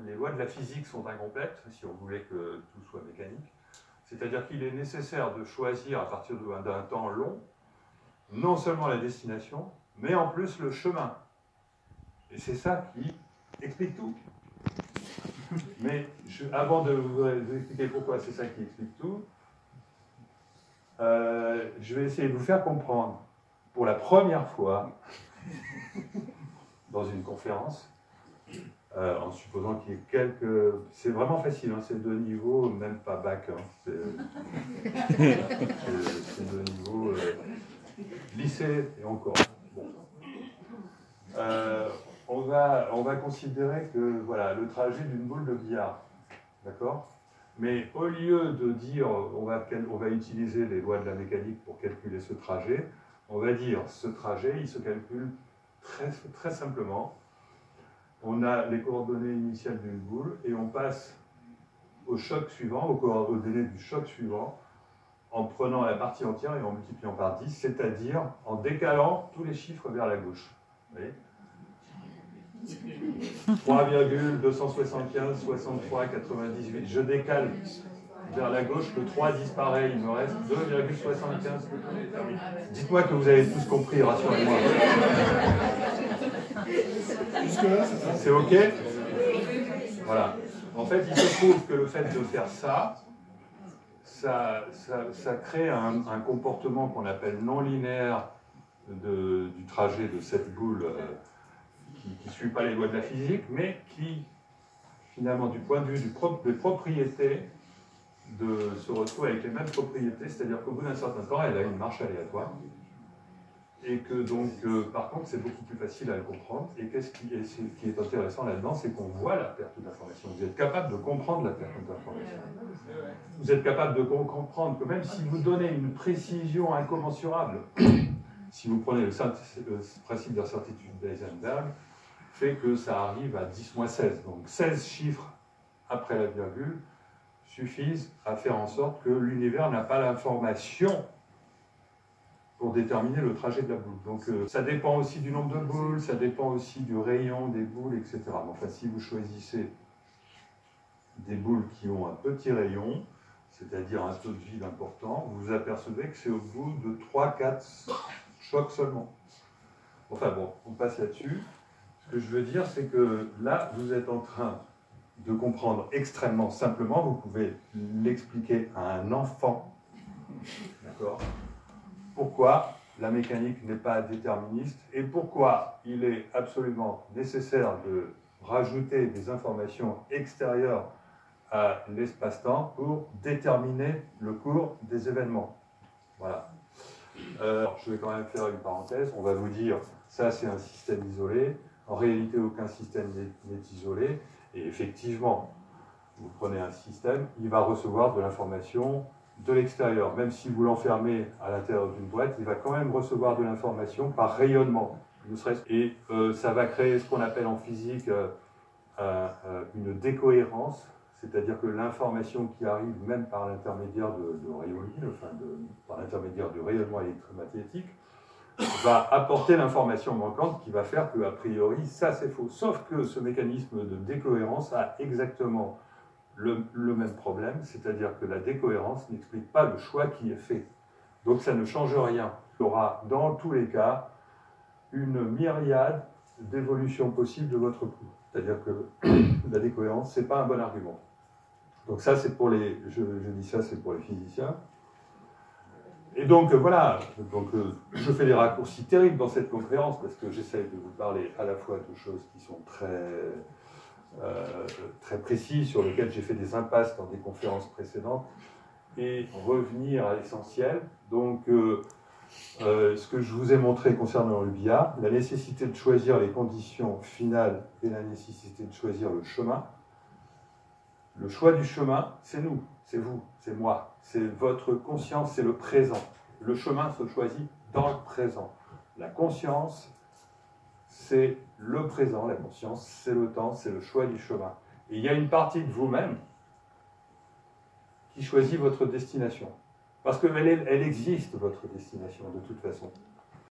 les lois de la physique sont incomplètes, si on voulait que tout soit mécanique. C'est-à-dire qu'il est nécessaire de choisir à partir d'un temps long, non seulement la destination, mais en plus le chemin. Et c'est ça qui explique tout. Mais avant de vous expliquer pourquoi c'est ça qui explique tout, je vais essayer de vous faire comprendre, pour la première fois, dans une conférence, en supposant qu'il y ait quelques... C'est vraiment facile, hein, c'est de niveau, même pas bac, hein, c'est de niveau lycée et encore. Bon. On va considérer que voilà, le trajet d'une boule de billard, d'accord? Mais au lieu de dire on va utiliser les lois de la mécanique pour calculer ce trajet, on va dire ce trajet, il se calcule très simplement. On a les coordonnées initiales d'une boule et on passe au choc suivant, aux coordonnées du choc suivant, en prenant la partie entière et en multipliant par 10, c'est-à-dire en décalant tous les chiffres vers la gauche. Vous voyez ? 3,275, 63, 98. Je décale vers la gauche, le 3 disparaît, il me reste 2,75. Dites-moi que vous avez tous compris, rassurez-moi. C'est OK? Voilà. En fait, il se trouve que le fait de faire ça crée un comportement qu'on appelle non linéaire du trajet de cette boule qui ne suit pas les lois de la physique, mais qui, finalement, du point de vue des propriétés, se retrouve avec les mêmes propriétés, c'est-à-dire qu'au bout d'un certain temps, elle a une marche aléatoire, et que donc, par contre, c'est beaucoup plus facile à le comprendre, et ce qui est intéressant là-dedans, c'est qu'on voit la perte d'information. Vous êtes capable de comprendre la perte d'information. Vous êtes capable de comprendre que même si vous donnez une précision incommensurable, si vous prenez le principe d'incertitude d'Heisenberg, fait que ça arrive à 10-16. Donc 16 chiffres après la virgule suffisent à faire en sorte que l'univers n'a pas l'information pour déterminer le trajet de la boule. Donc ça dépend aussi du nombre de boules, ça dépend aussi du rayon des boules, etc. Mais enfin, si vous choisissez des boules qui ont un petit rayon, c'est-à-dire un taux de vide important, vous vous apercevez que c'est au bout de 3-4 chocs seulement. Enfin bon, on passe là-dessus. Ce que je veux dire, c'est que là, vous êtes en train de comprendre extrêmement simplement, vous pouvez l'expliquer à un enfant, d'accord, pourquoi la mécanique n'est pas déterministe et pourquoi il est absolument nécessaire de rajouter des informations extérieures à l'espace-temps pour déterminer le cours des événements. Voilà. Je vais quand même faire une parenthèse. On va vous dire, ça c'est un système isolé. En réalité, aucun système n'est isolé. Et effectivement, vous prenez un système, il va recevoir de l'information de l'extérieur. Même si vous l'enfermez à l'intérieur d'une boîte, il va quand même recevoir de l'information par rayonnement. Et ça va créer ce qu'on appelle en physique une décohérence, c'est-à-dire que l'information qui arrive même par l'intermédiaire de rayons lumineux, enfin par l'intermédiaire du rayonnement électromagnétique, va apporter l'information manquante qui va faire qu'a priori, ça c'est faux. Sauf que ce mécanisme de décohérence a exactement le même problème, c'est-à-dire que la décohérence n'explique pas le choix qui est fait. Donc ça ne change rien. Il y aura dans tous les cas une myriade d'évolutions possibles de votre cours. C'est-à-dire que la décohérence, ce n'est pas un bon argument. Donc ça, c'est pour les... Je dis ça, c'est pour les physiciens. Et donc, voilà. Donc, je fais des raccourcis terribles dans cette conférence parce que j'essaie de vous parler à la fois de choses qui sont très précises, sur lesquelles j'ai fait des impasses dans des conférences précédentes, et revenir à l'essentiel. Donc, ce que je vous ai montré concernant le billard, la nécessité de choisir les conditions finales et la nécessité de choisir le chemin. Le choix du chemin, c'est nous, c'est vous, c'est moi, c'est votre conscience, c'est le présent. Le chemin se choisit dans le présent. La conscience, c'est le présent, la conscience, c'est le temps, c'est le choix du chemin. Et il y a une partie de vous-même qui choisit votre destination. Parce qu'elle existe, votre destination, de toute façon.